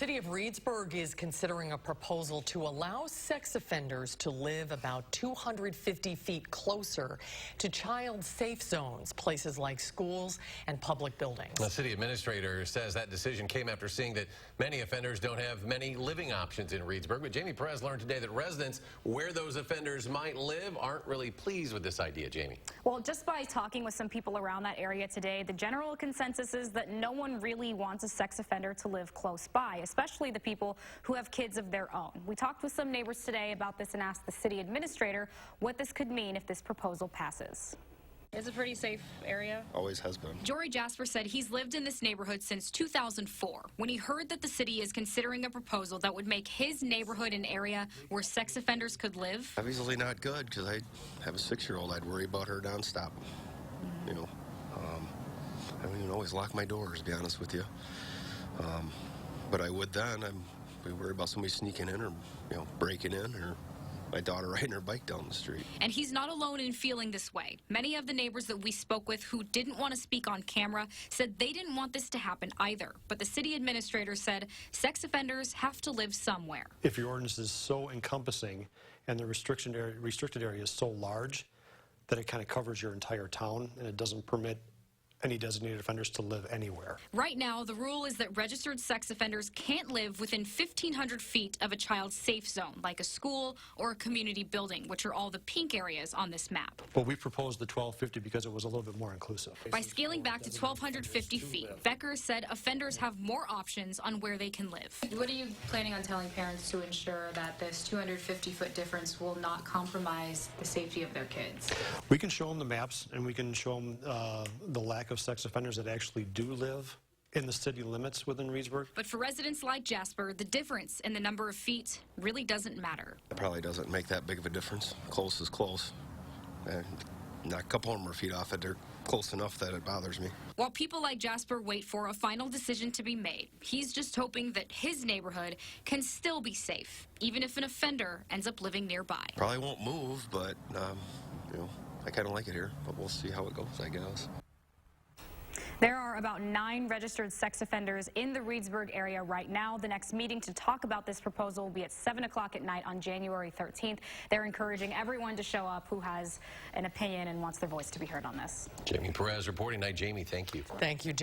city of Reedsburg is considering a proposal to allow sex offenders to live about 250 feet closer to child safe zones, places like schools and public buildings. The city administrator says that decision came after seeing that many offenders don't have many living options in Reedsburg. But Jamie Perez learned today that residents where those offenders might live aren't really pleased with this idea, Jamie. Well, just by talking with some people around that area today, the general consensus is that no one really wants a sex offender to live close by, especially the people who have kids of their own. We talked with some neighbors today about this and asked the city administrator what this could mean if this proposal passes. It's a pretty safe area. Always has been. Jory Jasper said he's lived in this neighborhood since 2004 when he heard that the city is considering a proposal that would make his neighborhood an area where sex offenders could live. Obviously not good, because I have a 6-year-old. I'd worry about her nonstop. You know, I don't even always lock my doors, to be honest with you. But I would then. We worry about somebody sneaking in or, breaking in, or my daughter riding her bike down the street. And he's not alone in feeling this way. Many of the neighbors that we spoke with who didn't want to speak on camera said they didn't want this to happen either. But the city administrator said sex offenders have to live somewhere. If your ordinance is so encompassing and the restricted area is so large that it kind of covers your entire town and it doesn't permit any designated offenders to live anywhere. Right now, the rule is that registered sex offenders can't live within 1,500 feet of a child's safe zone, like a school or a community building, which are all the pink areas on this map. Well, we proposed the 1,250 because it was a little bit more inclusive. By scaling back to 1,250 feet, Becker said offenders have more options on where they can live. What are you planning on telling parents to ensure that this 250-foot difference will not compromise the safety of their kids? We can show them the maps, and we can show them the lack of sex offenders that actually do live in the city limits within Reedsburg. But for residents like Jasper, the difference in the number of feet really doesn't matter. It probably doesn't make that big of a difference. Close is close. And knock a couple more feet off it, they're close enough that it bothers me. While people like Jasper wait for a final decision to be made, he's just hoping that his neighborhood can still be safe, even if an offender ends up living nearby. Probably won't move, but, I kind of like it here, but we'll see how it goes, I guess. There are about 9 registered sex offenders in the Reedsburg area right now. The next meeting to talk about this proposal will be at 7 o'clock at night on January 13th. They're encouraging everyone to show up who has an opinion and wants their voice to be heard on this. Jamie Perez reporting. Night, Jamie. Thank you. Thank you.